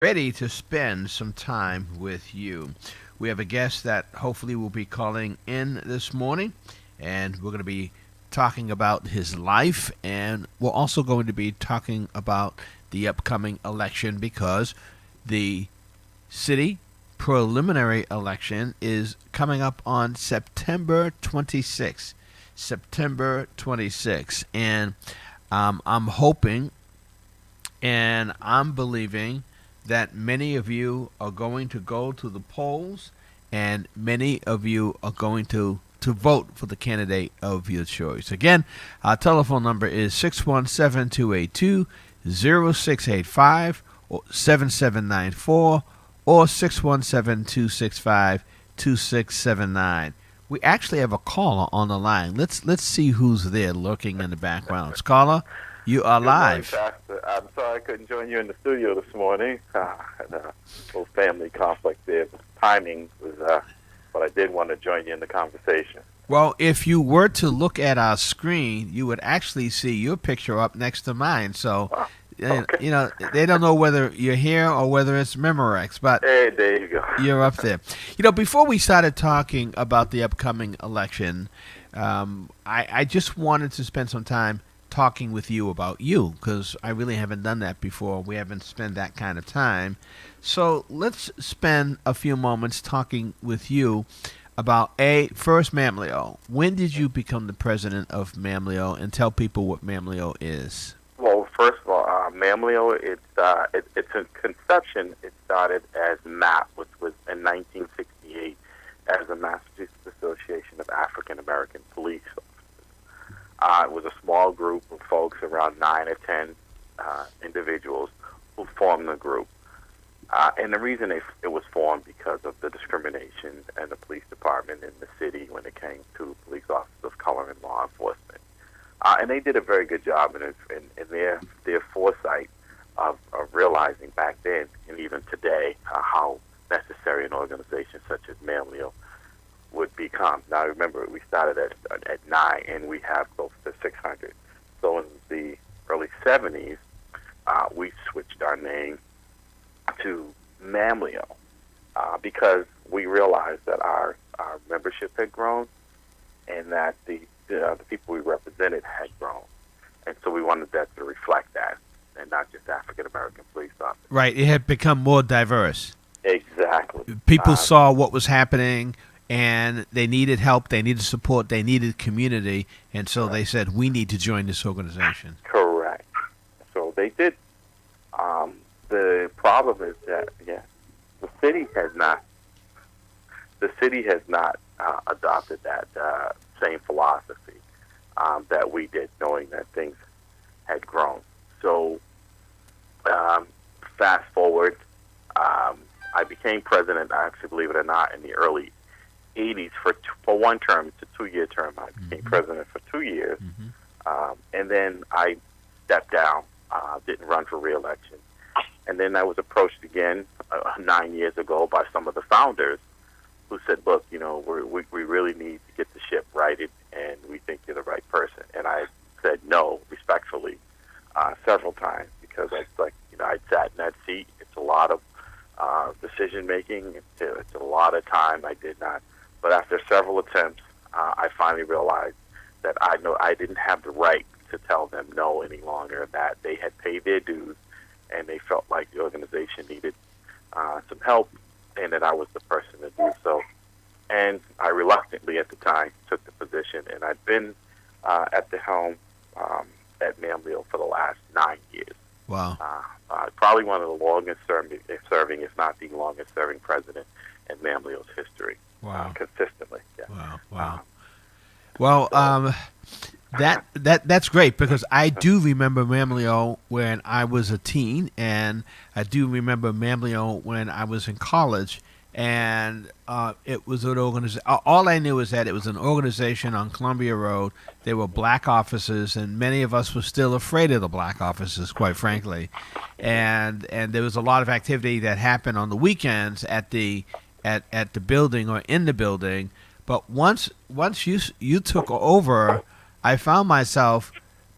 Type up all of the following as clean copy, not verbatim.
ready to spend some time with you. We have a guest that hopefully will be calling in this morning, and we're going to be talking about his life, and we're also going to be talking about the upcoming election because the city preliminary election is coming up on September 26th. September 26th. And I'm hoping and I'm believing that many of you are going to go to the polls and many of you are going to vote for the candidate of your choice. Again, our telephone number is 617 282 0685 or 7794 or 617 265 2679. We actually have a caller on the line. Let's see who's there lurking in the background. Caller, you are Good morning, live. Pastor. I'm sorry I couldn't join you in the studio this morning. Had a little family conflict there. The timing was, but I did want to join you in the conversation. Well, if you were to look at our screen, you would actually see your picture up next to mine. So, Okay. they don't know whether you're here or whether it's Memorex, but Hey, there you go. you're up there. Before we started talking about the upcoming election, I just wanted to spend some time talking with you about you because I really haven't done that before. We haven't spent that kind of time. So let's spend a few moments talking with you about first Mamleo. When did you become the president of Mamleo, and tell people what Mamleo is? Well, first of all, Mamleo, it's a conception. It started as MAP, which was in 1968 as the Massachusetts Association of African American Police Officers. It was a small group of folks, around 9 or 10 individuals, who formed the group. And the reason it was formed because of the discrimination in the police department in the city when it came to police officers of color in law enforcement. And they did a very good job in their foresight of realizing back then and even today how necessary an organization such as Mamleo would become. Now, remember, we started at 9 and we have close to 600. So in the early 70s, we switched our name to Mamleo because we realized that our membership had grown and that the people we represented had grown. And so we wanted that to reflect that and not just African American police officers. Right, it had become more diverse. Exactly. People saw what was happening and they needed help, they needed support, they needed community, and so they said, we need to join this organization. Correct. So they did. The problem is that the city has not adopted that same philosophy that we did, knowing that things had grown. So fast forward, I became president, actually, believe it or not, in the early 80s for one term. It's a 2-year term. I became president for 2 years, and then I stepped down, didn't run for re-election. And then I was approached again 9 years ago by some of the founders who said, look, we really need to get the ship righted, and we think you're the right person. And I said no, respectfully, several times, because I'd sat in that seat. It's a lot of decision-making. It's a lot of time. I did not. But after several attempts, I finally realized that I didn't have the right to tell them no any longer, that they had paid their dues, and they felt like the organization needed some help, and that I was the person to do so. And I reluctantly, at the time, took the position, and I've been at the helm at Mamleo for the last 9 years. Wow. Probably one of the longest serving, if not the longest serving president in Mamleo's history. Wow. Consistently. Yeah. Wow. Well, that's great because I do remember Mamleo when I was a teen, and I do remember Mamleo when I was in college, and it was an organization. All I knew is that it was an organization on Columbia Road. There were black officers, and many of us were still afraid of the black officers, quite frankly. And there was a lot of activity that happened on the weekends at the building or in the building. But once you took over, I found myself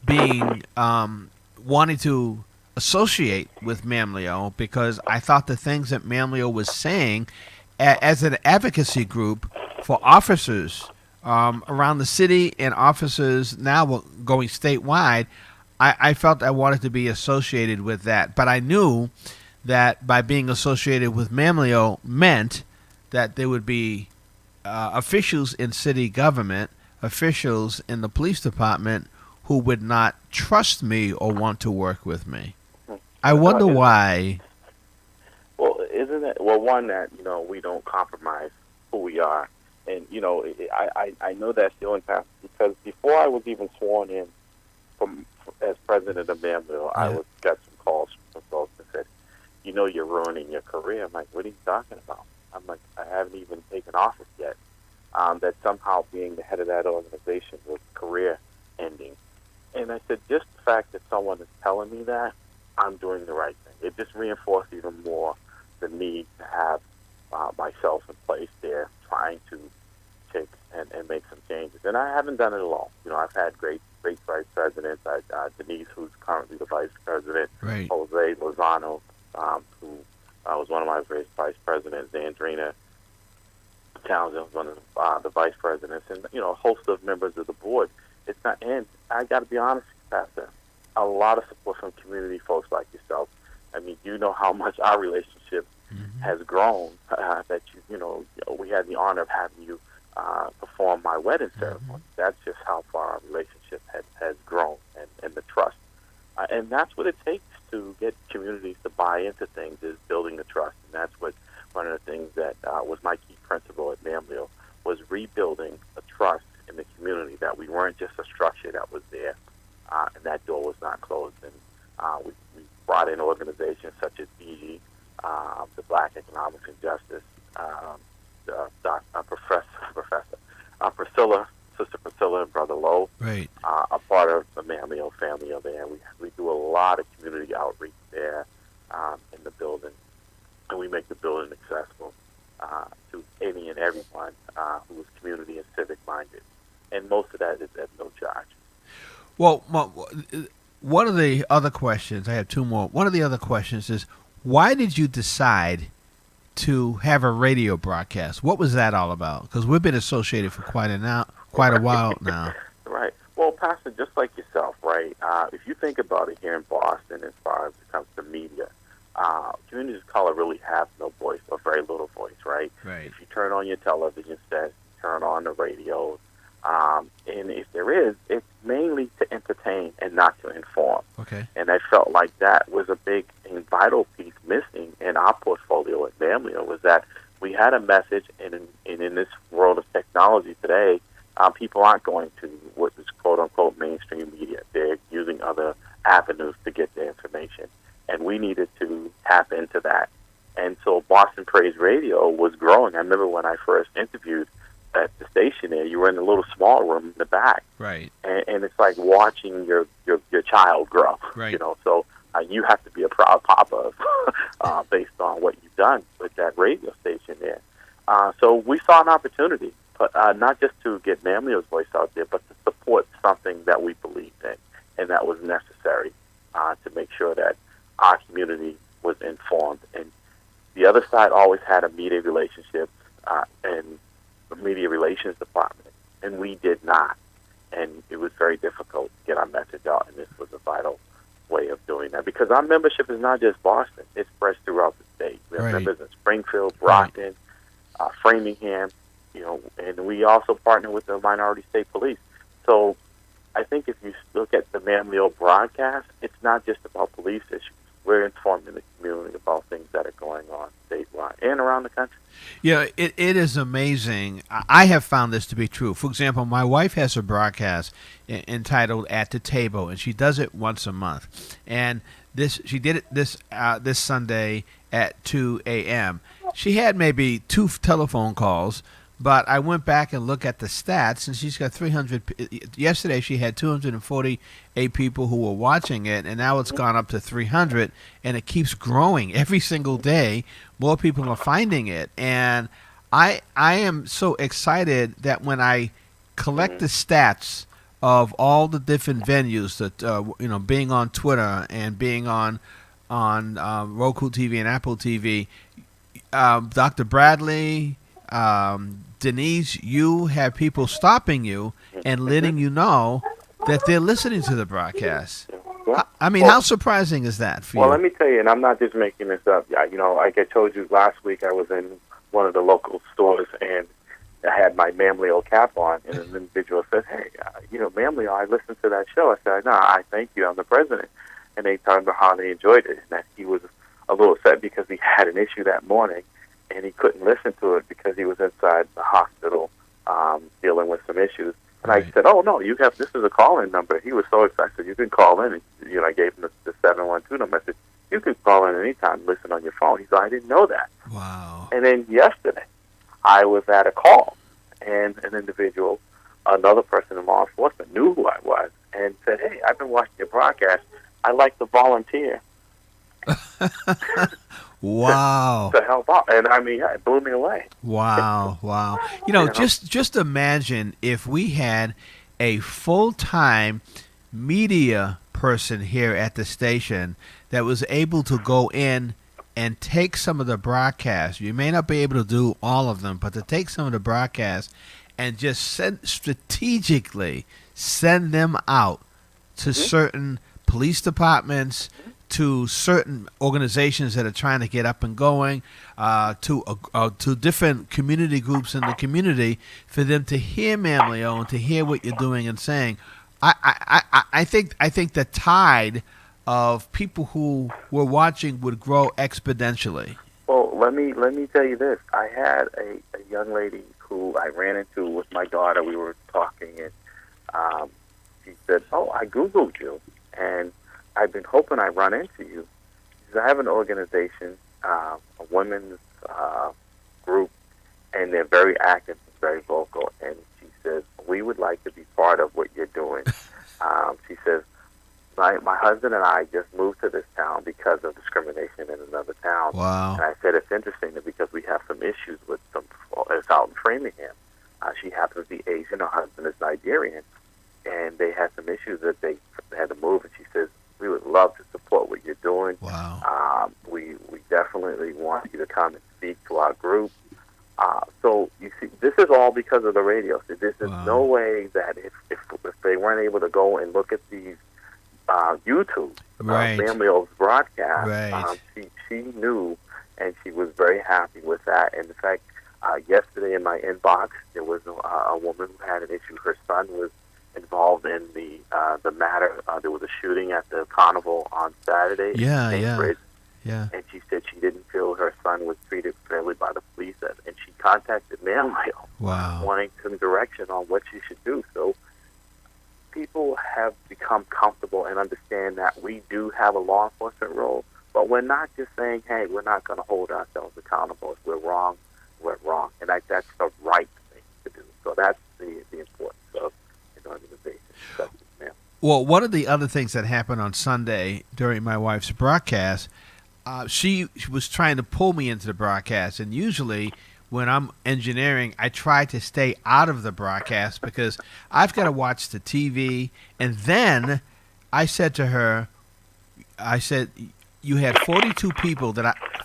being wanting to associate with Mamleo because I thought the things that Mamleo was saying as an advocacy group for officers around the city and officers now going statewide, I felt I wanted to be associated with that. But I knew that by being associated with Mamleo meant that there would be officials in city government, officials in the police department who would not trust me or want to work with me. I wonder why. Well, isn't it? Well, one that we don't compromise who we are, and I know that feeling, Pastor, because before I was even sworn in as president of Danville, I got some calls from folks that said, you're ruining your career. I'm like, what are you talking about? I'm like, I haven't even taken office yet. That somehow being the head of that organization was career ending. And I said, just the fact that someone is telling me that, I'm doing the right thing. It just reinforced even more the need to have myself in place there, trying to take and make some changes. And I haven't done it alone. I've had great vice presidents. Denise, who's currently the vice president, right. Jose Lozano, who was one of my vice presidents, Andrina Townsend was one of the vice presidents, and a host of members of the board. It's not, and I got to be honest, Pastor, a lot of support from community folks like yourself. I mean, you know how much our relationship has grown. That we had the honor of having you perform my wedding ceremony. That's just how far our relationship has grown, and the trust. And that's what it takes to get communities to buy into things, is building the trust. And that's what one of the things that was my key principle at Mamleo, was rebuilding a trust in the community, that we weren't just a structure that was there, and that door was not closed. And we brought in organizations such as BG, the Black Economics and Justice, Priscilla, Sister Priscilla and Brother Lowe, right. A part of the Mamleo family over there. We do a lot of community outreach there in the building, and we make the building accessible to any and everyone who is community and civic minded. And most of that is at no charge. Well, one of the other questions, I have two more. One of the other questions is, why did you decide to have a radio broadcast? What was that all about? Because we've been associated for quite a while now. Right. Well, Pastor, just like yourself, right? If you think about it here in Boston, as far as it comes to media, communities of color really have no voice, or very little voice, right? Right. If you turn on your television sets, turn on the radio, and if there is, it's mainly to entertain and not to inform. Okay. And I felt like that was a big and vital piece missing in our portfolio at Mamleo, was that we had a message, and in this world of technology today, people aren't going to what is quote-unquote mainstream media. They're using other avenues to get their information, and we needed to tap into that. And so Boston Praise Radio was growing. I remember when I first interviewed at the station there, you were in a little small room in the back. Right. And it's like watching your child grow. Right. So you have to be a proud papa based on what you've done with that radio station there. So we saw an opportunity, but not just to get Mamleo's voice out there, but to support something that we believed in, and that was necessary to make sure that our community was informed. And the other side always had a media relationship and a media relations department, and we did not. And it was very difficult to get our message out, and this was a vital way of doing that, because our membership is not just Boston; it spreads throughout the state. We have members in Springfield, Brockton, Framingham, and we also partner with the Minority State Police. So I think if you look at the Mamleo broadcast, it's not just about police issues. We're informing the community about things that are going on statewide and around the country. Yeah, it is amazing. I have found this to be true. For example, my wife has a broadcast entitled "At the Table," and she does it once a month. And she did it this Sunday at 2 a.m. She had maybe 2 telephone calls, but I went back and looked at the stats, and she's got 300. Yesterday, she had 248 people who were watching it, and now it's gone up to 300, and it keeps growing every single day. More people are finding it, and I am so excited that when I collect the stats of all the different venues that being on Twitter and being on Roku TV and Apple TV. Dr. Bradley, Denise, you have people stopping you and letting you know that they're listening to the broadcast. Well, I mean, how surprising is that for you? Well, let me tell you, and I'm not just making this up. Like I told you last week, I was in one of the local stores and I had my Mamleo cap on, and an individual said, "Hey, Mamleo, I listened to that show." I said, "No, I thank you. I'm the president." And they talked about how they enjoyed it, and that he was a little upset because he had an issue that morning, and he couldn't listen to it because he was inside the hospital dealing with some issues. And I said, "Oh no, this is a call-in number." He was so excited. "You can call in." And, I gave him the 712 number. I said, "You can call in anytime. Listen on your phone." He said, "I didn't know that." Wow. And then yesterday, I was at a call, and an individual, another person in law enforcement, knew who I was and said, "Hey, I've been watching your broadcast. I like to volunteer." Wow. To help out. And I mean, it blew me away. Wow. Just imagine if we had a full-time media person here at the station that was able to go in and take some of the broadcasts. You may not be able to do all of them, but to take some of the broadcasts and just strategically send them out to certain police departments, to certain organizations that are trying to get up and going, to different community groups in the community, for them to hear Mamleo and to hear what you're doing and saying. I think the tide of people who were watching would grow exponentially. Well, let me tell you this. I had a young lady who I ran into with my daughter. We were talking, and she said, "Oh, I Googled you, and I've been hoping I run into you." She said, "I have an organization, a women's group, and they're very active and very vocal." And she says, "We would like to be part of what you're doing." She says, my husband and I just moved to this town because of discrimination in another town." Wow. And I said, "It's interesting that because we have some issues with it's out in Framingham. She happens to be Asian, her husband is Nigerian, and they had some issues that they had to move." And she says, "We would love to support what you're doing. Wow. We definitely want you to come and speak to our group." So you see, this is all because of the radio. So this is no way that if they weren't able to go and look at these YouTube Mamleo's broadcast, she knew, and she was very happy with that. And in fact, yesterday in my inbox, there was a woman who had an issue. Her son was involved in the matter. There was a shooting at the carnival on Saturday. Yeah. And she said she didn't feel her son was treated fairly by the police, and she contacted Mamleo, wanting some direction on what she should do. So people have become comfortable and understand that we do have a law enforcement role, but we're not just saying, "Hey, we're not going to hold ourselves accountable. If we're wrong, we're wrong," and that's the right thing to do. So that's the importance of an organization. Well, one of the other things that happened on Sunday during my wife's broadcast, she was trying to pull me into the broadcast, and usually when I'm engineering, I try to stay out of the broadcast because I've got to watch the TV. And then I said to her, "You had 42 people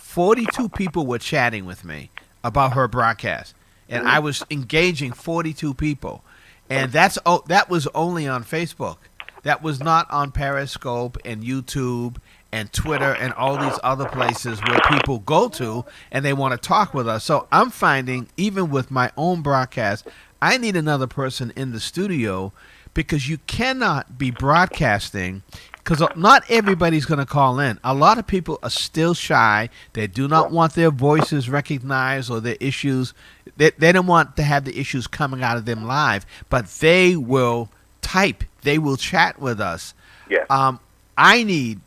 42 people were chatting with me about her broadcast, and I was engaging 42 people, and that was only on Facebook. That was not on Periscope and YouTube and Twitter and all these other places where people go to and they want to talk with us." So I'm finding, even with my own broadcast, I need another person in the studio, because you cannot be broadcasting, because not everybody's going to call in. A lot of people are still shy. They do not want their voices recognized or their issues. They don't want to have the issues coming out of them live, but they will type. They will chat with us. Yeah.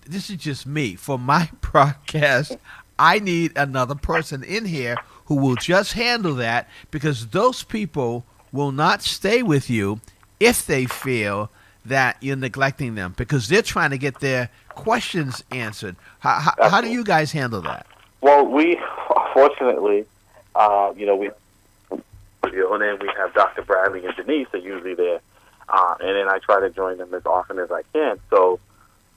This is just me, for my broadcast, I need another person in here who will just handle that, because those people will not stay with you if they feel that you're neglecting them, because they're trying to get their questions answered. How do you guys handle that? Well, we, fortunately, and then we have Dr. Bradley and Denise are usually there and then I try to join them as often as I can. So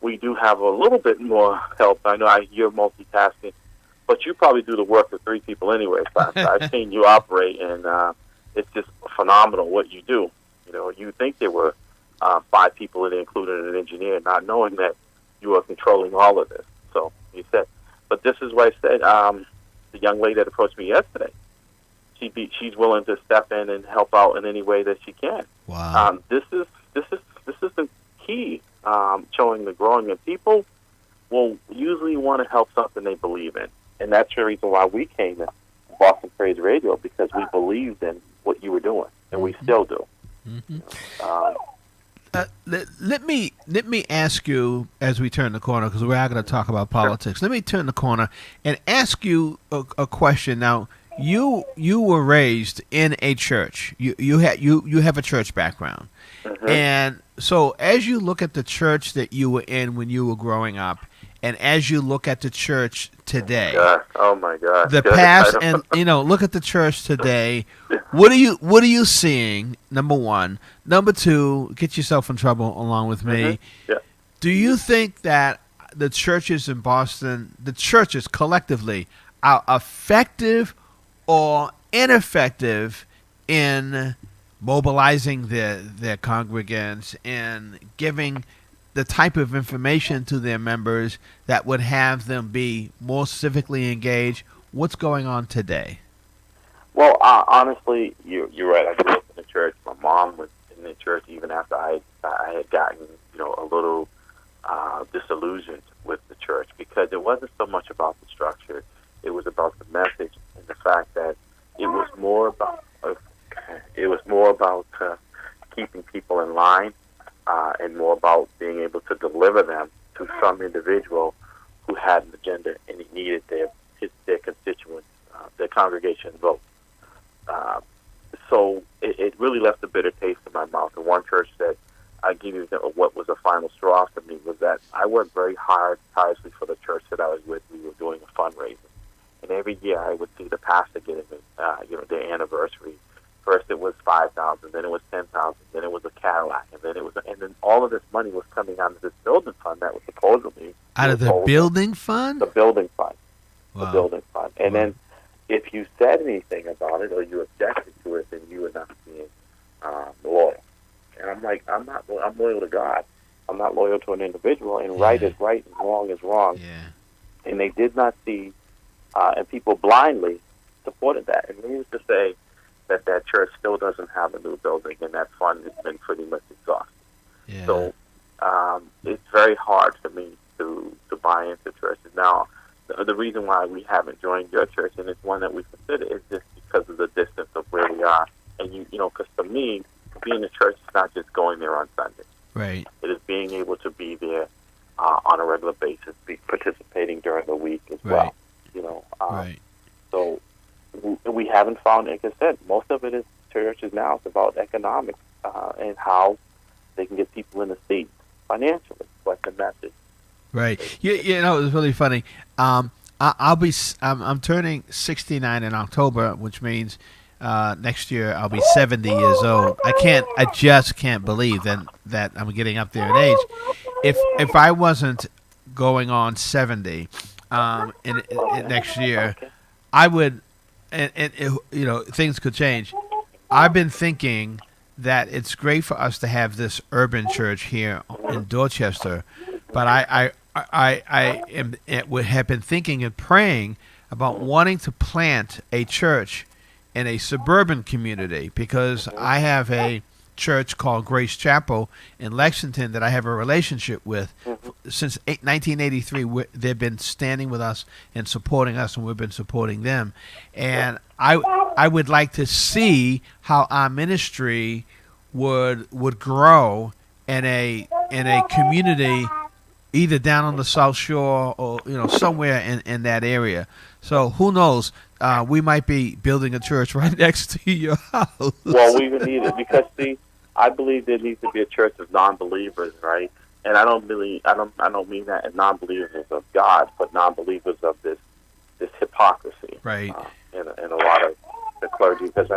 we do have a little bit more help. I know you're multitasking, but you probably do the work of 3 people anyway. I've seen you operate, and it's just phenomenal what you do. You know, you think there were 5 people in it, including an engineer, not knowing that you are controlling all of this. So you said, but this is what I said. The young lady that approached me yesterday, she's willing to step in and help out in any way that she can. Wow. This is the key. Showing the growing, and people will usually want to help something they believe in, and that's the reason why we came to Boston Praise Radio, because we believed in what you were doing, and we still do. Mm-hmm. Let me ask you, as we turn the corner, because we are going to talk about politics. Let me turn the corner and ask you a question. Now, you were raised in a church. You have a church background, and so as you look at the church that you were in when you were growing up, and as you look at the church today, oh my God, the past, and look at the church today. What are you seeing? Number one, number two. Get yourself in trouble along with me. Yeah. Do you think that the churches in Boston, the churches collectively, are effective or ineffective in mobilizing their congregants and giving the type of information to their members that would have them be more civically engaged? What's going on today? Well, honestly, you're right. I grew up in the church. My mom was in the church even after I had gotten a little disillusioned with the church, because it wasn't so much about the structure. It was about the message and the fact that it was more about keeping people in line, and more about being able to deliver them to some individual who had an agenda and he needed their constituents, their congregation vote. So it really left a bitter taste in my mouth. The one church that I give you what was a final straw for me was that I worked very tirelessly for the church that I was with. We were doing a fundraiser, and every year I would see the pastor getting their anniversary. First it was $5,000, then it was $10,000, then it was a Cadillac, and then all of this money was coming out of this building fund that was supposedly out of the building fund. The building fund, wow. The building fund, and then if you said anything about it or you objected to it, then you were not being loyal. And I'm like, I'm loyal to God. I'm not loyal to an individual. And right is right, and wrong is wrong. Yeah. And they did not see, and people blindly supported that. And needless to say, that church still doesn't have a new building, and that fund has been pretty much exhausted. Yeah. So it's very hard for me to buy into churches. Now, the reason why we haven't joined your church, and it's one that we consider, is just because of the distance of where we are. And because for me, being a church is not just going there on Sunday. Right. It is being able to be there on a regular basis, be participating during the week as well. Right. So we haven't found, like I said, most of it is churches now. It's about economics and how they can get people in the seat financially. What's the message? Right. It was really funny. I'm turning 69 in October, which means next year I'll be 70 years old. I just can't believe that I'm getting up there in age. If I wasn't going on 70 in next year, I would, and things could change. I've been thinking that it's great for us to have this urban church here in Dorchester, but I have been thinking and praying about wanting to plant a church in a suburban community, because I have a church called Grace Chapel in Lexington that I have a relationship with since 1983. They've been standing with us and supporting us, and we've been supporting them. And I would like to see how our ministry would grow in a community, either down on the South Shore or somewhere in that area. So who knows? We might be building a church right next to your house. Well, we would need it, because I believe there needs to be a church of non-believers, right? And I don't mean that as non-believers of God, but non-believers of this hypocrisy, right? In a lot of the clergy, because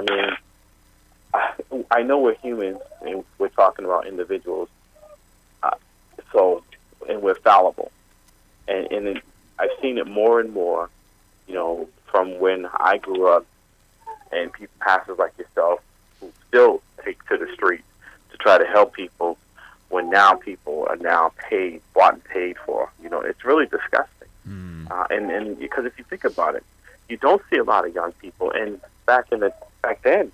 I know we're humans and we're talking about individuals, uh, so and we're fallible, I've seen it more and more. From when I grew up, and pastors like yourself who still take to the streets to try to help people, when now people are now bought and paid for. It's really disgusting. And because if you think about it, you don't see a lot of young people. And back then,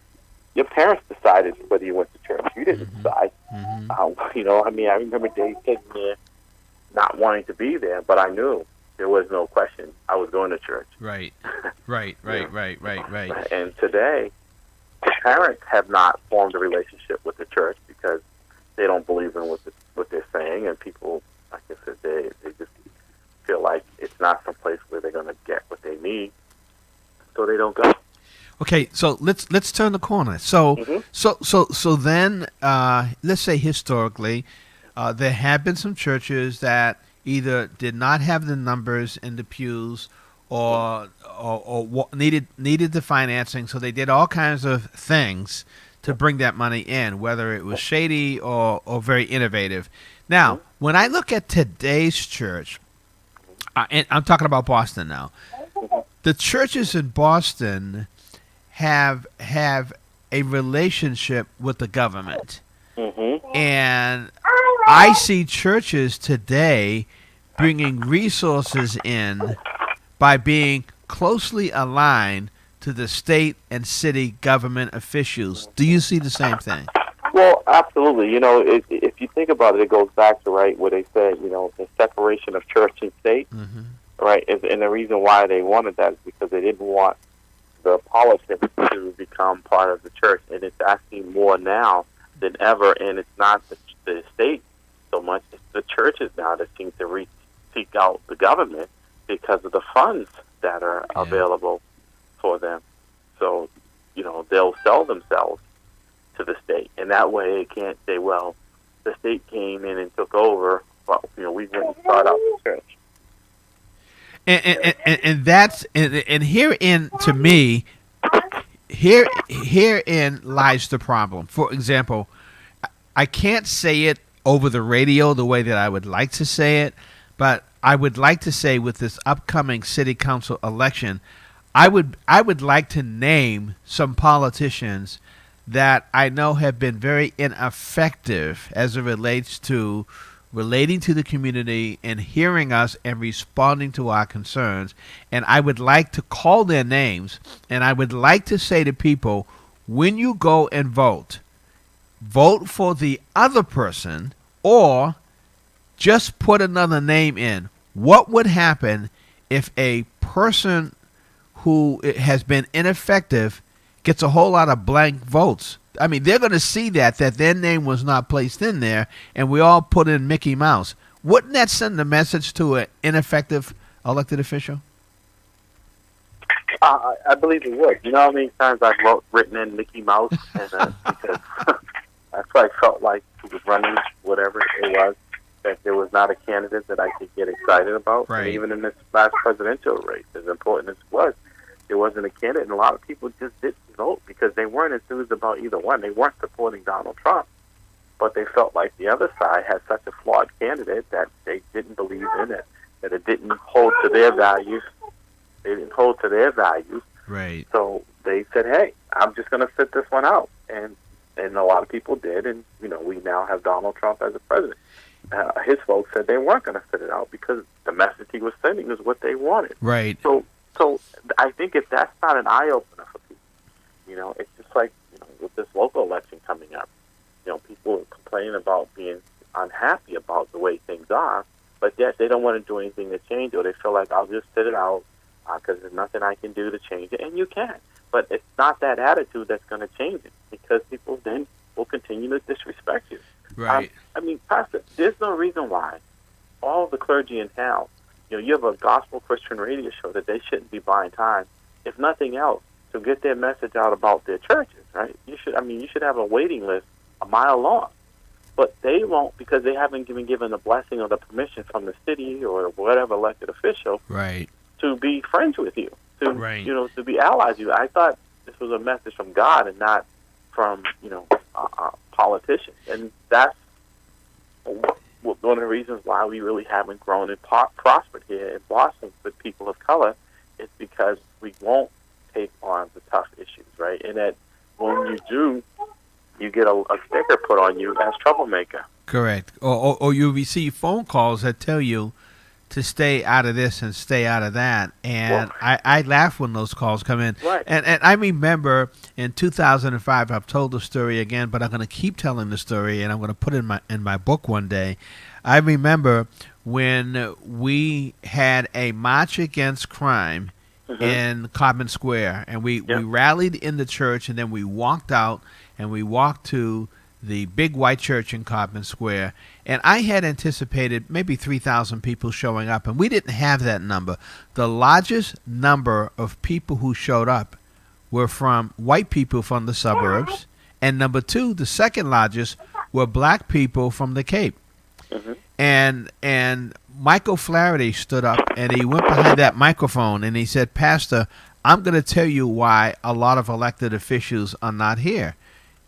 your parents decided whether you went to church. You didn't decide. I remember days sitting there not wanting to be there, but I knew there was no question I was going to church. Right. And today, the parents have not formed a relationship with the church because they don't believe in what they're saying, and people, like I said, they just feel like it's not some place where they're going to get what they need, so they don't go. Okay, so let's turn the corner. So then, let's say historically, there have been some churches that either did not have the numbers in the pews, or needed the financing, so they did all kinds of things to bring that money in, whether it was shady or very innovative. Now, when I look at today's church, and I'm talking about Boston now, the churches in Boston have a relationship with the government. And I see churches today bringing resources in by being closely aligned to the state and city government officials. Do you see the same thing? Well, absolutely. If you think about it, it goes back to where they said, the separation of church and state, right? And the reason why they wanted that is because they didn't want the politics to become part of the church, and it's actually more now than ever. And it's not the state so much; it's the churches now that seem to seek out the government because of the funds that are available for them. So, they'll sell themselves to the state, and that way it can't say, "Well, the state came in and took over, but we didn't start out the church." And that's and herein, to me, herein lies the problem. For example, I can't say it over the radio the way that I would like to say it, but I would like to say, with this upcoming city council election, I would like to name some politicians that I know have been very ineffective as it relates to relating to the community and hearing us and responding to our concerns. And I would like to call their names, and I would like to say to people, when you go and vote for the other person, or just put another name in. What would happen if a person who has been ineffective gets a whole lot of blank votes? I mean, they're going to see that their name was not placed in there, and we all put in Mickey Mouse. Wouldn't that send a message to an ineffective elected official? I believe it would. You know how many times I've written in Mickey Mouse, and because that's what I felt like he was running, whatever it was, that there was not a candidate that I could get excited about. Right. And even in this last presidential race, as important as it was, there wasn't a candidate, and a lot of people just didn't vote because they weren't enthused about either one. They weren't supporting Donald Trump, but they felt like the other side had such a flawed candidate that they didn't believe in it, that it didn't hold to their values. They didn't hold to their values. Right. So they said, hey, I'm just going to sit this one out. And a lot of people did, and, we now have Donald Trump as a president. His folks said they weren't going to sit it out because the message he was sending was what they wanted. Right. So I think if that's not an eye-opener for people, it's just like, with this local election coming up, people are complaining about being unhappy about the way things are, but yet they don't want to do anything to change it, or they feel like, I'll just sit it out because there's nothing I can do to change it, and you can. But it's not that attitude that's going to change it, because people then will continue to disrespect you. Right. Pastor, there's no reason why all the clergy in town, you have a gospel Christian radio show, that they shouldn't be buying time, if nothing else, to get their message out about their churches, right? You should have a waiting list a mile long. But they won't, because they haven't been given the blessing or the permission from the city or whatever elected official, right, to be friends with you, to right, to be allies with you. I thought this was a message from God and not from politicians, and that's one of the reasons why we really haven't grown and prospered here in Boston with people of color. Is because we won't take on the tough issues, right? And that when you do, you get a sticker put on you as troublemaker. Correct. Or you receive phone calls that tell you to stay out of this and stay out of that. And I laugh when those calls come in. Right. And I remember in 2005, I've told the story again, but I'm going to keep telling the story, and I'm going to put it in my book one day. I remember when we had a march against crime in Cobham Square, and we rallied in the church, and then we walked out, and we walked to the big white church in Cobham Square, and I had anticipated maybe 3,000 people showing up, and we didn't have that number. The largest number of people who showed up were from white people from the suburbs, and number two, the second largest, were black people from the Cape. And Michael Flaherty stood up, and he went behind that microphone, and he said, "Pastor, I'm going to tell you why a lot of elected officials are not here."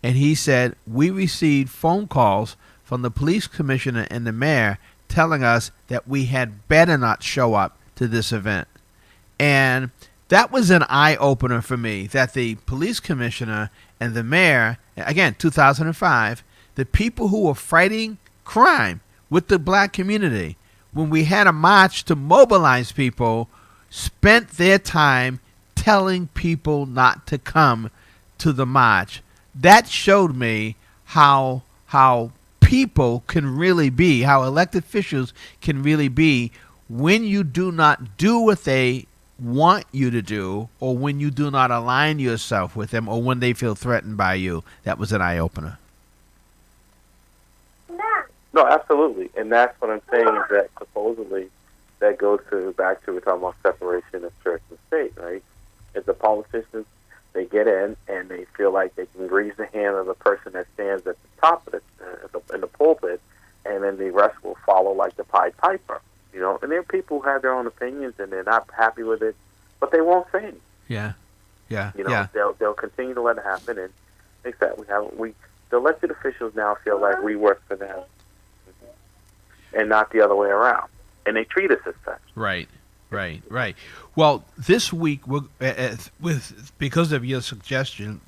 And he said, "We received phone calls from the police commissioner and the mayor telling us that we had better not show up to this event." And that was an eye-opener for me, that the police commissioner and the mayor, again, 2005, the people who were fighting crime with the black community, when we had a march to mobilize people, spent their time telling people not to come to the march. That showed me how people can really be, how elected officials can really be when you do not do what they want you to do, or when you do not align yourself with them, or when they feel threatened by you. That was an eye-opener. No, absolutely, and that's what I'm saying, is that supposedly that goes back to we're talking about separation of church and state, right? It's the politicians, they get in and they feel like they can grease the hand of the person that stands at the top of in the pulpit, and then the rest will follow like the Pied Piper, And there are people who have their own opinions and they're not happy with it, but they won't say anything. Yeah. They'll continue to let it happen, and exactly the elected officials now feel like we work for them, and not the other way around, and they treat us as such. Right. Well, this week, because of your suggestion,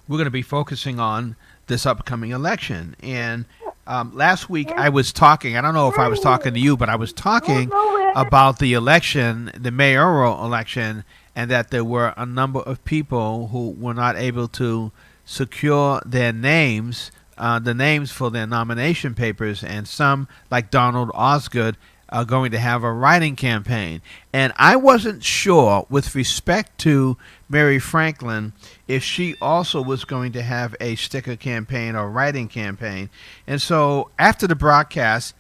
we're going to be focusing on this upcoming election. And last week I was talking, I don't know if I was talking to you, but I was talking about the election, the mayoral election, and that there were a number of people who were not able to secure their names, the names for their nomination papers, and some, like Donald Osgood, are going to have a writing campaign. And I wasn't sure, with respect to Mary Franklin, if she also was going to have a sticker campaign or writing campaign. And so after the broadcast,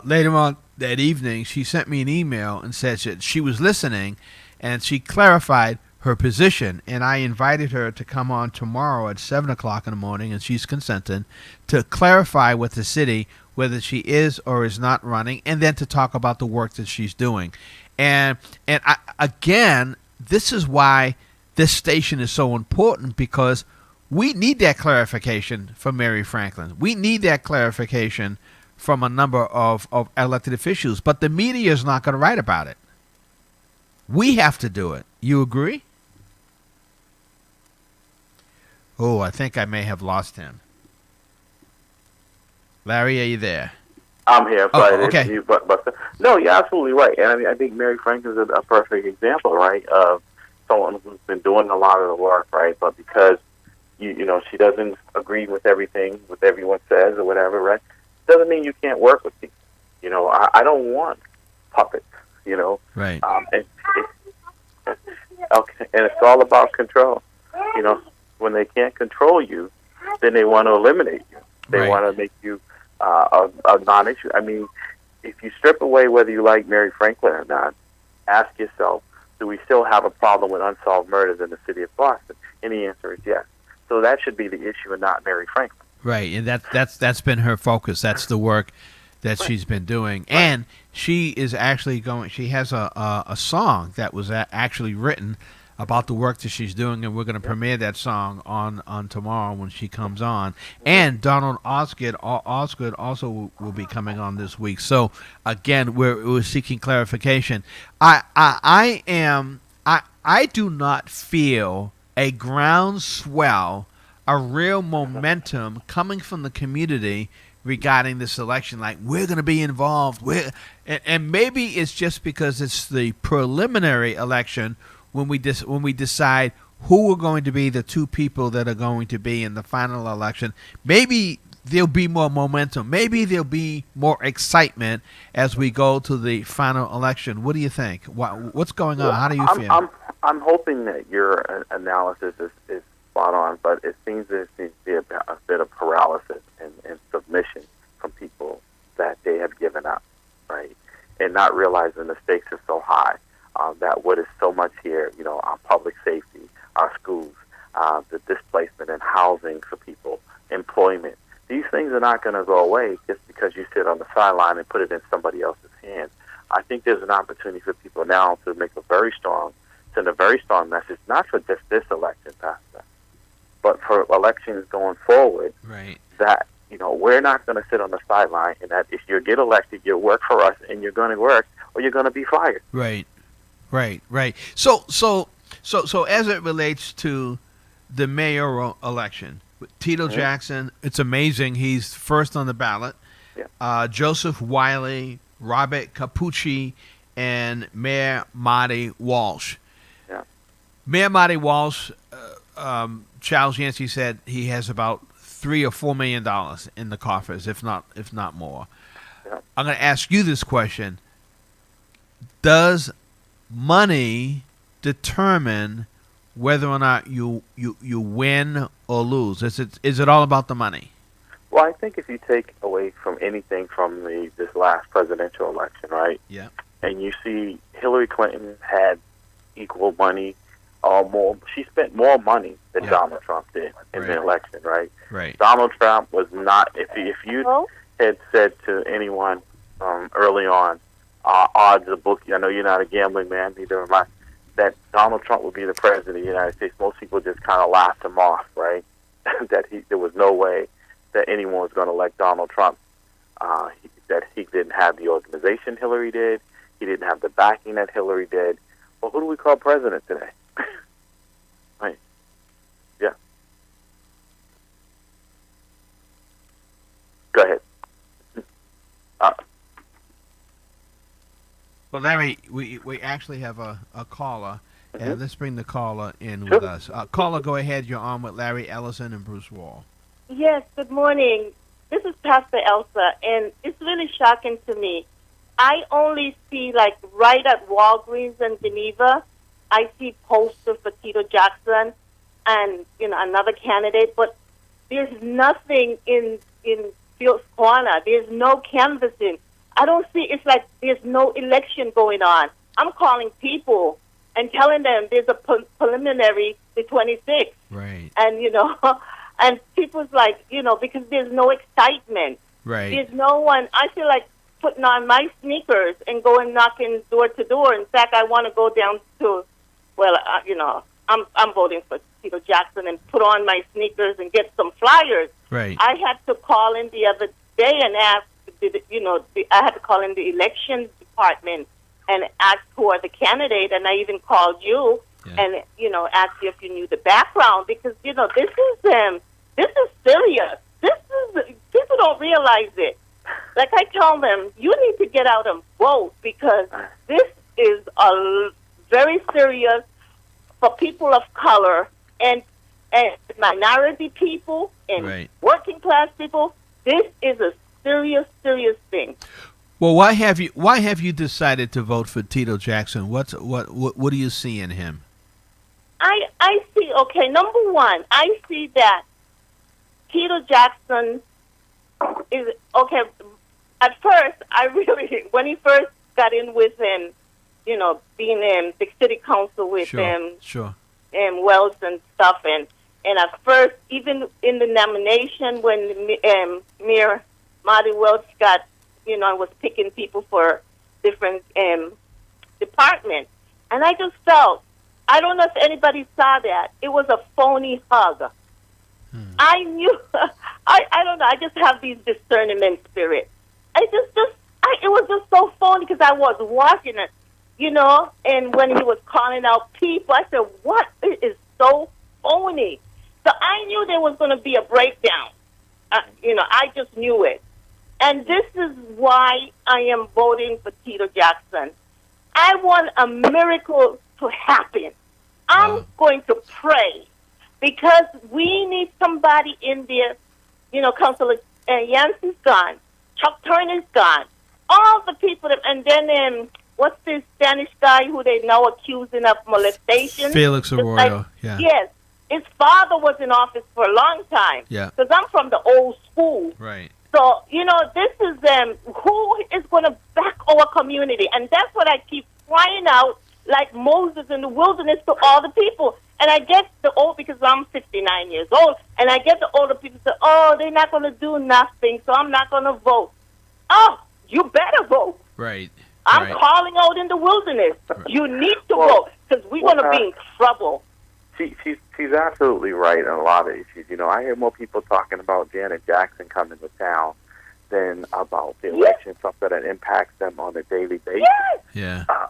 later on that evening, she sent me an email and said that she was listening, and she clarified her position, and I invited her to come on tomorrow at 7 o'clock in the morning, and she's consented, to clarify with the city whether she is or is not running, and then to talk about the work that she's doing. And again, this is why this station is so important, because we need that clarification from Mary Franklin. We need that clarification from a number of elected officials, but the media is not going to write about it. We have to do it. You agree? Oh, I think I may have lost him. Larry, are you there? I'm here. Okay. But no, you're absolutely right. And I think Mary Franklin is a perfect example, right, of someone who's been doing a lot of the work, right? But because she doesn't agree with everything, what everyone says or whatever, right? Doesn't mean you can't work with people. I don't want puppets. Right. Okay, and it's all about control. When they can't control you, then they want to eliminate you. They want to make you a non-issue. I mean, if you strip away whether you like Mary Franklin or not, ask yourself, do we still have a problem with unsolved murders in the city of Boston? And the answer is yes. So that should be the issue and not Mary Franklin. Right, and that's been her focus. That's the work that she's been doing. Right. And she is actually she has a song that was actually written about the work that she's doing, and we're going to premiere that song on tomorrow when she comes on. And Donald Osgood also will be coming on this week. So again, we're seeking clarification. I do not feel a groundswell, a real momentum coming from the community regarding this election. Like, we're going to be involved. And maybe it's just because it's the preliminary election when we decide who are going to be the two people that are going to be in the final election. Maybe there'll be more momentum. Maybe there'll be more excitement as we go to the final election. What do you think? What's going on? How do you feel? I'm hoping that your analysis is spot on, but it seems there seems to be a bit of paralysis and submission from people that they have given up, right? And not realizing the stakes are so high, that what is so much here, our public safety, our schools, the displacement and housing for people, employment. These things are not going to go away just because you sit on the sideline and put it in somebody else's hands. I think there's an opportunity for people now to send a very strong message, not for just this election, Pastor, but for elections going forward. Right. That we're not going to sit on the sideline, and that if you get elected, you work for us, and you're going to work, or you're going to be fired. Right. So as it relates to the mayoral election, Tito Jackson, it's amazing. He's first on the ballot. Yeah. Joseph Wiley, Robert Capucci, and Mayor Marty Walsh. Yeah. Mayor Marty Walsh, Charles Yancey said he has about $3 or $4 million in the coffers, if not more. Yeah. I'm going to ask you this question: does money determine whether or not you win or lose? Is it all about the money? Well, I think if you take away from anything from this last presidential election, right? Yeah. And you see Hillary Clinton had equal money, or more. She spent more money than Donald Trump did in the election, right? Right. Donald Trump was not. If you had said to anyone early on, odds of book. I know you're not a gambling man, neither am I. That Donald Trump would be the president of the United States. Most people just kind of laughed him off, right? That there was no way that anyone was going to elect Donald Trump. That he didn't have the organization Hillary did. He didn't have the backing that Hillary did. Well, who do we call president today? Right? Yeah. Go ahead. Well, Larry, we actually have a caller. And let's bring the caller in with us. Caller, go ahead. You're on with Larry Ellison and Bruce Wall. Yes, good morning. This is Pastor Elsa, and it's really shocking to me. I only see, like, right at Walgreens in Geneva, I see posters for Tito Jackson and, another candidate, but there's nothing in Fields Corner. There's no canvassing. I don't see, it's like there's no election going on. I'm calling people and telling them there's a preliminary, the 26th. Right. And, and people's like, because there's no excitement. Right. There's no one. I feel like putting on my sneakers and going knocking door to door. In fact, I want to go down to, I'm voting for Tito Jackson and put on my sneakers and get some flyers. Right. I had to call in the other day and ask, I had to call in the election department and ask who are the candidate, and I even called you and asked you if you knew the background, because this is serious. People don't realize it. Like I tell them, you need to get out and vote, because this is a very serious for people of color and minority people and working class people. This is a serious thing. Well, why have you decided to vote for Tito Jackson? What do you see in him? I see. Okay, number one, I see that Tito Jackson is okay. At first, when he first got in with him, being in the city council with him, and Wells and stuff, and at first, even in the nomination when Mayor Marty Welch got, was picking people for different departments. And I just felt I don't know if anybody saw that. It was a phony hug. I knew. I don't know. I just have these discernment spirit. It was just so phony because I was watching it, and when he was calling out people, I said, what? It is so phony. So I knew there was going to be a breakdown. I just knew it. And this is why I am voting for Tito Jackson. I want a miracle to happen. I'm going to pray because we need somebody in there. Councilor Yancey's gone. Chuck Turner's gone. All the people and then what's this Spanish guy who they now accusing of molestation? Felix Arroyo. Yeah. Yes, his father was in office for a long time. Yeah. Because I'm from the old school. Right. So this is who is going to back our community, and that's what I keep crying out like Moses in the wilderness to all the people. And I get the old, because I'm 59 years old, and I get the older people say, oh, they're not going to do nothing, so I'm not going to vote. Oh, you better vote. Right. I'm calling out in the wilderness. Right. You need to vote, because we're going to be in trouble. She's absolutely right on a lot of issues. I hear more people talking about Janet Jackson coming to town than about the election, something that impacts them on a daily basis. Yes. Yeah.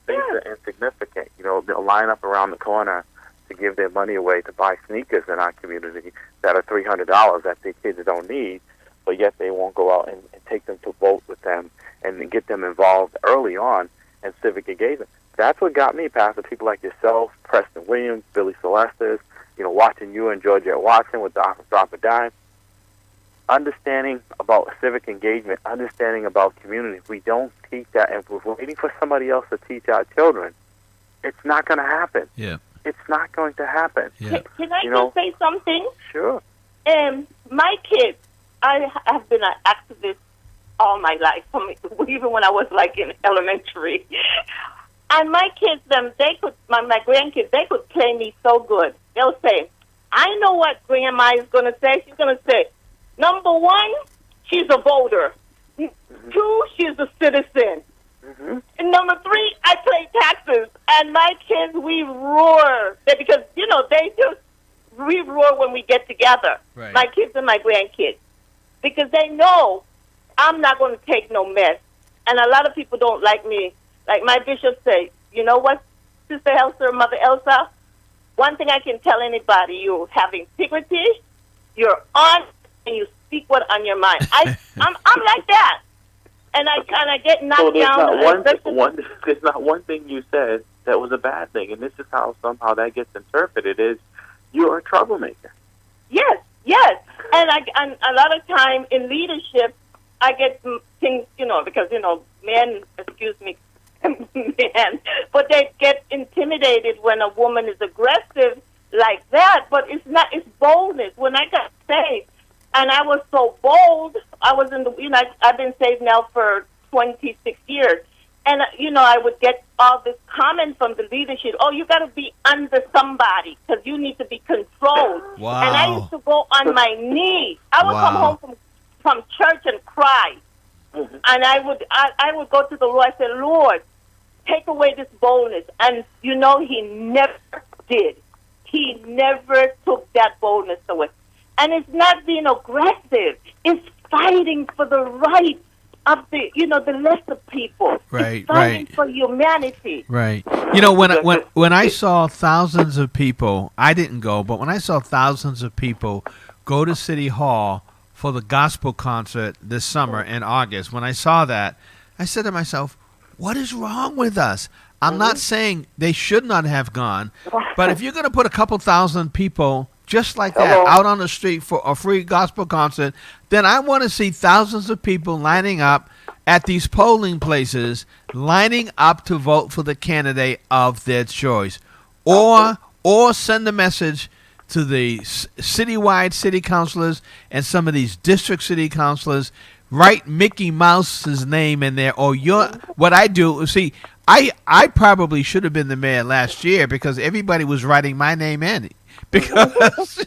Things are insignificant. They'll line up around the corner to give their money away to buy sneakers in our community that are $300 that their kids don't need, but yet they won't go out and take them to vote with them and get them involved early on in civic engagement. That's what got me past the people like yourself, Preston Williams, Billy Celestis, watching you and Georgette Watson with Drop a Dime. Understanding about civic engagement, understanding about community. If we don't teach that, and if we're waiting for somebody else to teach our children, it's not going to happen. Yeah. It's not going to happen. Yeah. Can I just say something? Sure. My kids, I have been an activist all my life, even when I was in elementary. And my kids, my grandkids, they could play me so good. They'll say, I know what Grandma is going to say. She's going to say, number one, she's a voter. Two, she's a citizen. Mm-hmm. And number three, I pay taxes. And my kids, we roar. Because, we roar when we get together. Right. My kids and my grandkids. Because they know I'm not going to take no mess. And a lot of people don't like me. Like my bishop say, you know what, Sister Elsa, Mother Elsa? One thing I can tell anybody, you have integrity, you're honest, and you speak what's on your mind. I'm like that. And I kind of get knocked down. There's not one thing you said that was a bad thing. And this is how somehow that gets interpreted is you're a troublemaker. Yes. And a lot of time in leadership, I get things, because, men, excuse me, men, but they get intimidated when a woman is aggressive like that. But it's boldness. When I got saved, and I was so bold, I was in the, I've been saved now for 26 years. And, I would get all this comment from the leadership, oh, you got to be under somebody because you need to be controlled. Wow. And I used to go on my knees. I would come home from church and cry. Mm-hmm. And I would go to the Lord and say, Lord, take away this boldness. And, he never did. He never took that boldness away. And it's not being aggressive. It's fighting for the right of the lesser people. Right, fighting for humanity. Right. When I saw thousands of people, I didn't go, but when I saw thousands of people go to City Hall for the gospel concert this summer in August, when I saw that, I said to myself, what is wrong with us? I'm not saying they should not have gone, but if you're going to put a couple thousand people just like that out on the street for a free gospel concert, then I want to see thousands of people lining up at these polling places, lining up to vote for the candidate of their choice, or send a message to the citywide city councilors and some of these district city councilors. Write Mickey Mouse's name in there, or what I do. See, I probably should have been the mayor last year because everybody was writing my name in. Because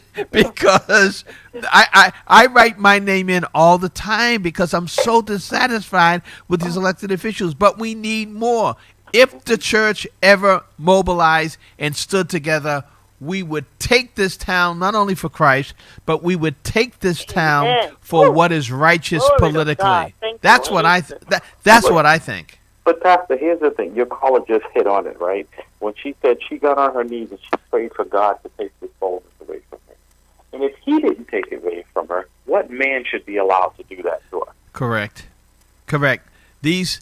I write my name in all the time because I'm so dissatisfied with these elected officials. But we need more. if the church ever mobilized and stood together, we would take this town not only for Christ, but we would take this town Amen. for what is righteous Glory to politically. God. Thank That's you, what I Jesus. that's what I think. But Pastor, here's the thing. Your caller just hit on it, right? When she said she got on her knees and she prayed for God to take this boldness away from her. And if he didn't take it away from her, what man should be allowed to do that to her? Correct. These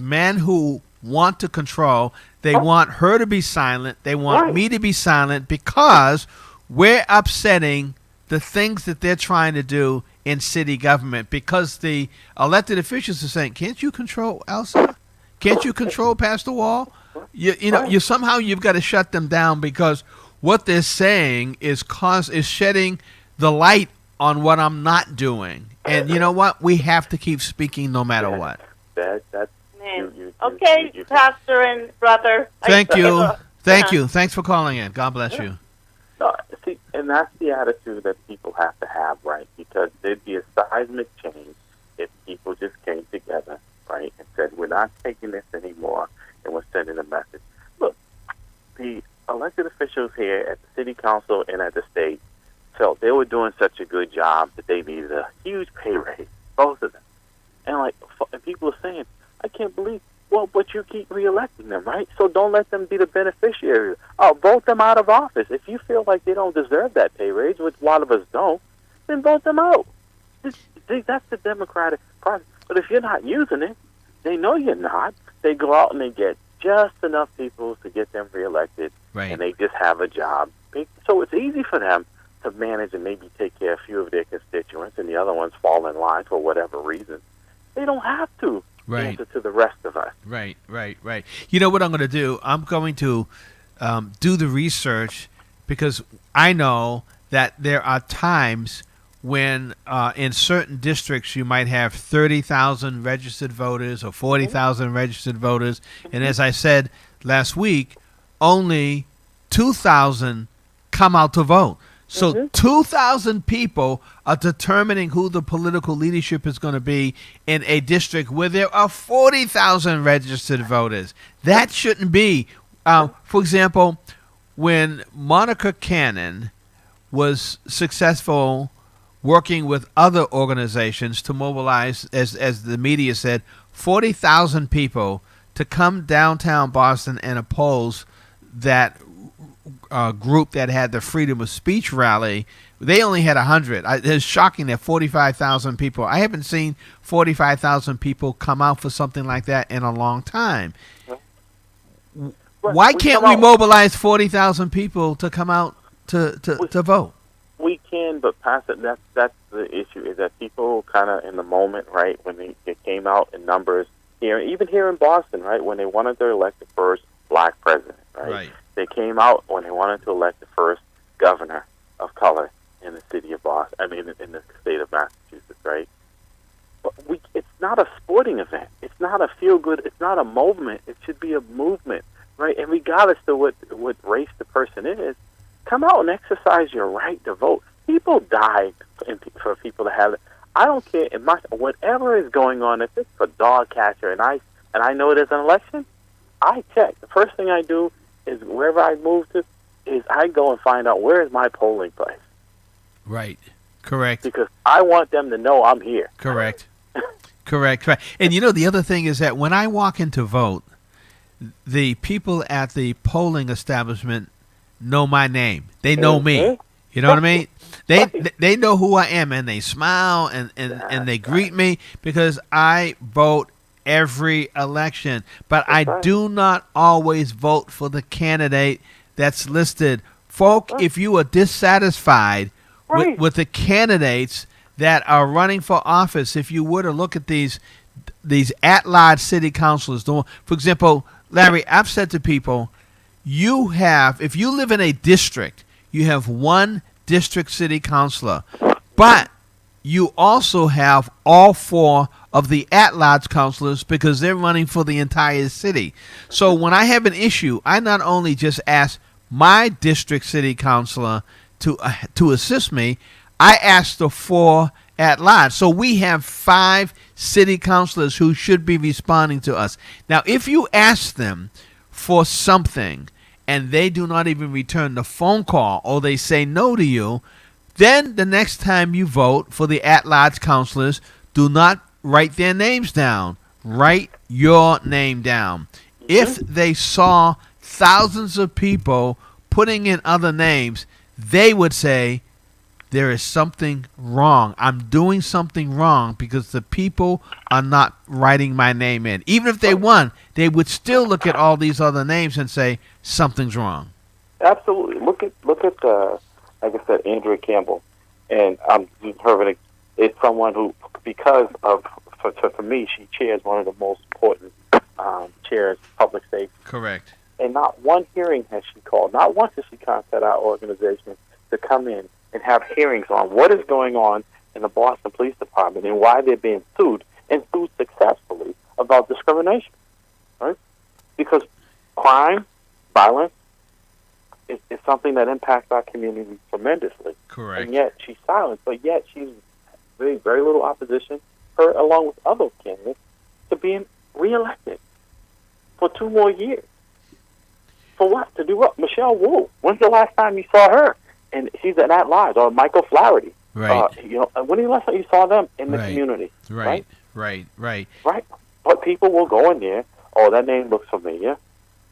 men who want to control, they want her to be silent. They want me to be silent because we're upsetting the things that they're trying to do in city government, because the elected officials are saying, can't you control Elsa? Can't you control Pastor Wall? You somehow you've got to shut them down, because what they're saying is shedding the light on what I'm not doing. And you know what? We have to keep speaking no matter what. Okay, Pastor and brother. Thank you. Thank you. Thanks for calling in. God bless you. No, see, and that's the attitude that people have to have, right? Because there'd be a seismic change if people just came together, right, and said, we're not taking this anymore, and we're sending a message. Look, the elected officials here at the city council and at the state felt they were doing such a good job that they needed a huge pay raise, both of them. And people are saying, I can't believe, well, but you keep reelecting them, right? So don't let them be the beneficiaries. Oh, vote them out of office. If you feel like they don't deserve that pay raise, which a lot of us don't, then vote them out. That's the democratic process. But if you're not using it, they know you're not. They go out and they get just enough people to get them reelected, right, and they just have a job. So it's easy for them to manage and maybe take care of a few of their constituents, and the other ones fall in line for whatever reason. They don't have to answer to the rest of us. Right. You know what I'm going to do? I'm going to do the research, because I know that there are times when in certain districts you might have 30,000 registered voters or 40,000 registered voters. And as I said last week, only 2,000 come out to vote. So 2,000 people are determining who the political leadership is going to be in a district where there are 40,000 registered voters. That shouldn't be. For example, when Monica Cannon was successful working with other organizations to mobilize, as the media said, 40,000 people to come downtown Boston and oppose that group that had the freedom of speech rally. They only had 100. It's shocking that 45,000 people. I haven't seen 45,000 people come out for something like that in a long time. Why can't we mobilize 40,000 people to come out to vote? We can, but Pastor, that's the issue, is that people kind of in the moment, right, when they came out in numbers here, even here in Boston, right, when they wanted to elect the first black president, right? They came out when they wanted to elect the first governor of color in the city of Boston, in the state of Massachusetts, right? But it's not a sporting event. It's not a feel-good. It's not a movement. It should be a movement, right? And regardless of what race the person is, come out and exercise your right to vote. People die for people to have it. I don't care. Whatever is going on, if it's a dog catcher and I know there's an election, I check. The first thing I do is wherever I move to is I go and find out where is my polling place. Right. Correct. Because I want them to know I'm here. Correct. Correct. And you know, the other thing is that when I walk in to vote, the people at the polling establishment know my name. They know me. You know what I mean? They know who I am, and they smile and they greet me because I vote every election. But I do not always vote for the candidate that's listed. Folk, if you are dissatisfied with the candidates that are running for office, if you were to look at these at-large city councilors, for example, Larry, I've said to people, if you live in a district, you have one district city councilor, but you also have all four of the at-large councilors because they're running for the entire city. So when I have an issue, I not only just ask my district city councilor to assist me, I ask the 4 at large. So we have 5 city councilors who should be responding to us. Now, if you ask them for something and they do not even return the phone call or they say no to you, then the next time you vote for the at-large councilors, do not write their names down. Write your name down. If they saw thousands of people putting in other names, they would say, there is something wrong. I'm doing something wrong because the people are not writing my name in. Even if they won, they would still look at all these other names and say, something's wrong. Absolutely. Look at like I said, Andrea Campbell, and it's someone who, because of for me, she chairs one of the most important chairs, public safety. Correct. And not one hearing has she called. Not once has she contacted our organization to come in and have hearings on what is going on in the Boston Police Department and why they're being sued, and sued successfully, about discrimination. Right? Because crime, violence, is something that impacts our community tremendously. Correct. And yet she's silent, but yet she's very, very little opposition, her along with other candidates, to being reelected for 2 more years. For what? To do what? Michelle Wu. When's the last time you saw her? And she's an at-large. Or Michael Flaherty. Right. When the last time you saw them in the community? Right. But people will go in there, oh, that name looks familiar,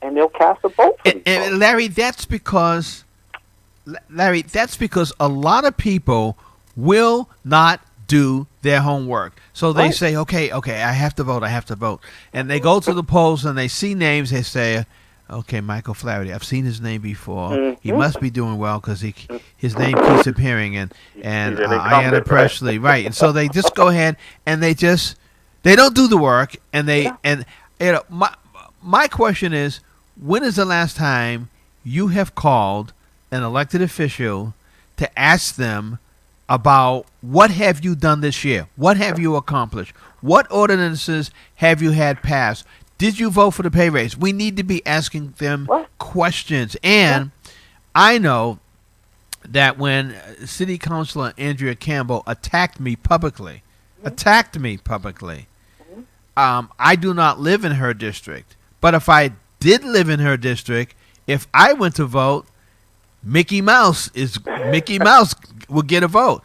and they'll cast a vote for and Larry, that's because a lot of people will not do their homework. So they say, okay, I have to vote. And they go to the polls and they see names, they say, okay, Michael Flaherty, I've seen his name before. Mm-hmm. He must be doing well because his name keeps appearing. And Ayanna Presley, right. And so they just go ahead and they don't do the work. And my question is, when is the last time you have called an elected official to ask them about what have you done this year? What have you accomplished? What ordinances have you had passed? Did you vote for the pay raise? We need to be asking them questions. And I know that when City Councilor Andrea Campbell attacked me publicly, I do not live in her district. But if I did live in her district, if I went to vote, Mickey Mouse will get a vote.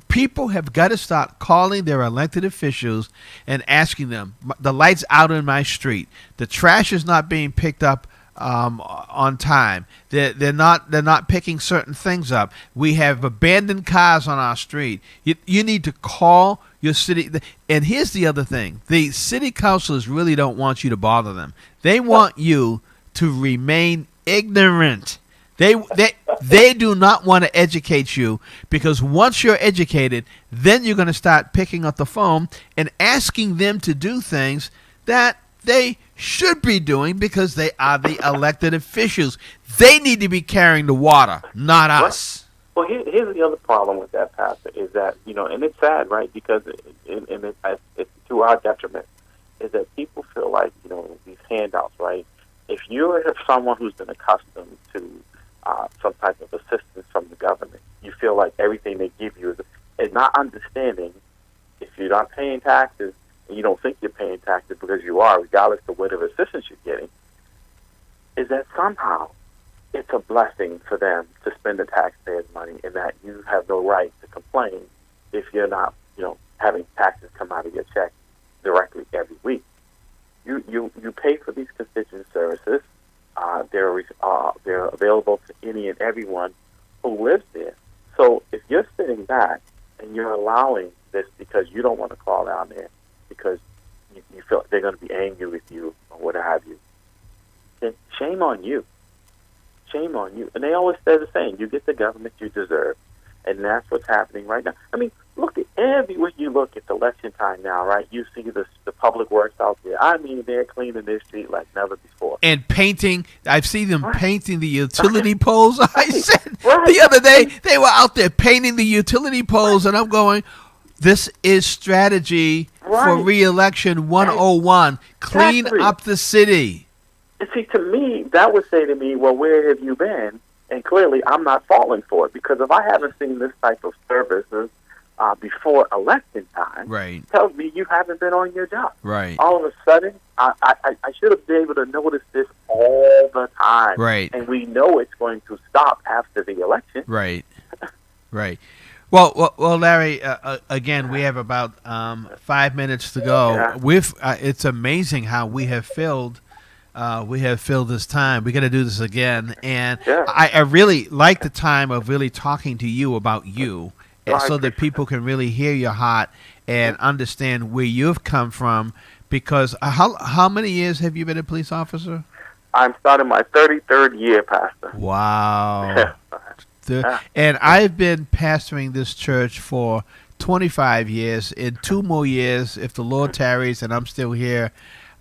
People have got to start calling their elected officials and asking them, the light's out in my street, the trash is not being picked up on time, they're not picking certain things up, we have abandoned cars on our street. You need to call your city. And here's the other thing, the city councilors really don't want you to bother them. They want you to remain ignorant. They do not want to educate you, because once you're educated, then you're going to start picking up the phone and asking them to do things that they should be doing because they are the elected officials. They need to be carrying the water, not us. Well, here's the other problem with that, Pastor, is that, and it's sad, right, because it's to our detriment, is that people feel like, these handouts, right, if you're someone who's been accustomed to some type of assistance from the government, you feel like everything they give you is not understanding. If you're not paying taxes and you don't think you're paying taxes because you are, regardless of whatever assistance you're getting, is that somehow it's a blessing for them to spend the taxpayers' money, and that you have no right to complain if you're not, having taxes come out of your check directly every week. You pay for these constituent services. They're available to any and everyone who lives there. So if you're sitting back and you're allowing this because you don't want to call down there because you feel they're going to be angry with you or what have you, then shame on you. Shame on you. And they always say the same: you get the government you deserve. And that's what's happening right now. I mean, look at everywhere you look. It's election time now, right? You see the public works out there. I mean, they're cleaning their street like never before. And painting. I've seen them painting the utility poles. I said the other day, they were out there painting the utility poles, and I'm going, this is strategy for re-election 101. Clean up the city. And see, to me, that would say to me, well, where have you been? And clearly, I'm not falling for it, because if I haven't seen this type of services before election time Right. tells me you haven't been on your job. Right. All of a sudden, I should have been able to notice this all the time. Right. And we know it's going to stop after the election. Right. Right. Well, Larry. Again, we have about 5 minutes to go. Yeah. It's amazing how we have filled. We have filled this time. We got to do this again, and Yeah. I really like the time of really talking to you about you, Oh, I so that appreciate people can really hear your heart and understand where you've come from. Because how many years have you been a police officer? I'm starting my 33rd year, Pastor. Wow. Yeah. And I've been pastoring this church for 25 years. In 2 more years, if the Lord tarries and I'm still here,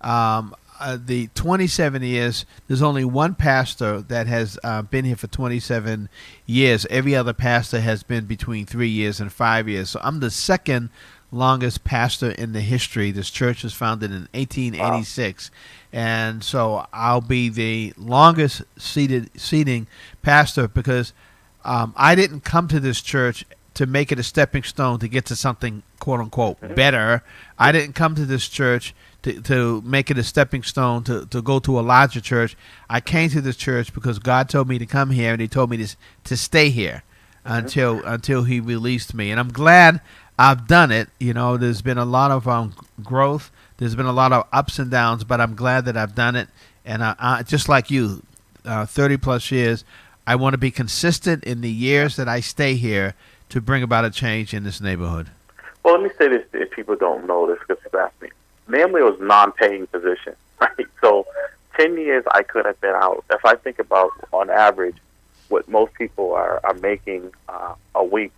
the 27 years, there's only one pastor that has been here for 27 years. Every other pastor has been between 3 years and 5 years. So I'm the second longest pastor in the history. This church was founded in 1886. Wow. And so I'll be the longest seating pastor because I didn't come to this church to make it a stepping stone to get to something, quote unquote, better. I didn't come to this church to make it a stepping stone to go to a larger church. I came to this church because God told me to come here, and He told me to stay here until He released me. And I'm glad I've done it. You know, there's been a lot of growth. There's been a lot of ups and downs, but I'm glad that I've done it. And I just like you, 30 plus years, I want to be consistent in the years that I stay here to bring about a change in this neighborhood. Well, let me say this if people don't know this, because people ask me. Mamley was non-paying position, right? So 10 years I could have been out. If I think about, on average, what most people are making a week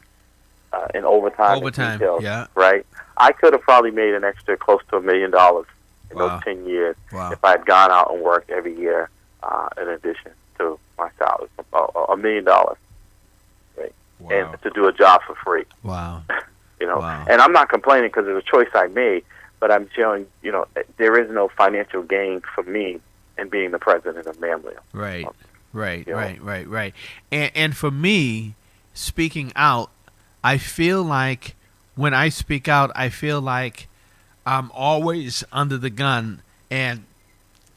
in overtime and details, yeah. right? I could have probably made an extra close to $1 million in those 10 years if I had gone out and worked every year in addition to my salary, about $1 million, right? Wow. And to do a job for free. Wow. You know, Wow. and I'm not complaining because it's a choice I made, but I'm showing, you know, there is no financial gain for me in being the president of Mamley. Right, right, You know? right. And for me, speaking out, I feel like when I speak out, I feel like I'm always under the gun, and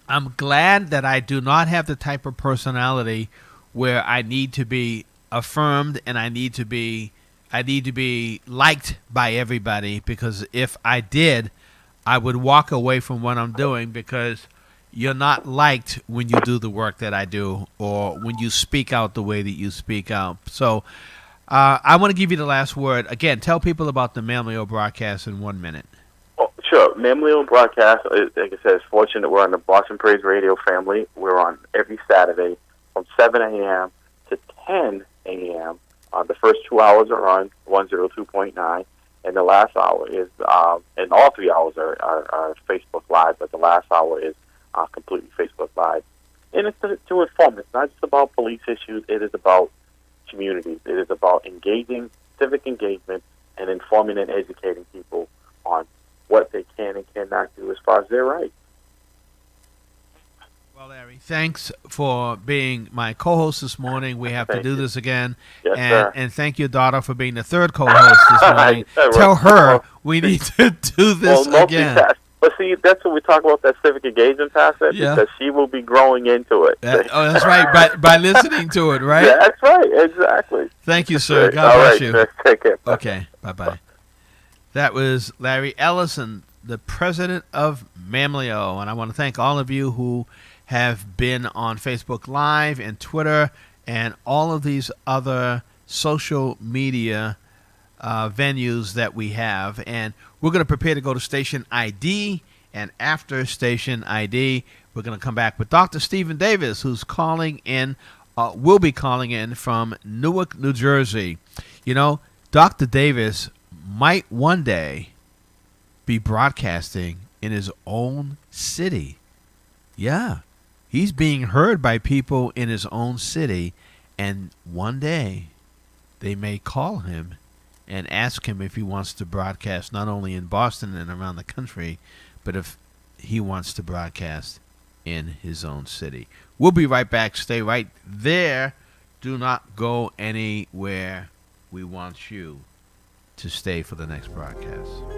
I'm glad that I do not have the type of personality where I need to be affirmed and I need to be liked by everybody, because if I did, I would walk away from what I'm doing, because you're not liked when you do the work that I do or when you speak out the way that you speak out. So I want to give you the last word. Again, tell people about the Mamley broadcast in 1 minute. Oh, sure. Mamley broadcast, like I said, is fortunate. We're on the Boston Praise Radio family. We're on every Saturday from 7 a.m. to 10 a.m. The first 2 hours are on 102.9, and the last hour is, and all 3 hours are Facebook Live, but the last hour is completely Facebook Live. And it's to inform. It's not just about police issues. It is about communities. It is about engaging, civic engagement, and informing and educating people on what they can and cannot do as far as their rights. Well, Larry, thanks for being my co-host this morning. We have to do this again. Yes, sir. And thank your daughter for being the third co-host this morning. Tell her we need to do this again. But see, that's what we talk about, that civic engagement, Pastor, because she will be growing into it. That's right, by listening to it, right? That's right, exactly. Thank you, sir. God bless you. Sir. Take care. Okay, bye-bye. That was Larry Ellison, the president of Mamley, and I want to thank all of you who have been on Facebook Live and Twitter and all of these other social media venues that we have. And we're going to prepare to go to station ID, and after station ID, we're going to come back with Dr. Stephen Davis, who's calling in, will be calling in from Newark, New Jersey. You know, Dr. Davis might one day be broadcasting in his own city. Yeah, he's being heard by people in his own city, and one day they may call him and ask him if he wants to broadcast not only in Boston and around the country, but if he wants to broadcast in his own city. We'll be right back. Stay right there. Do not go anywhere. We want you to stay for the next broadcast.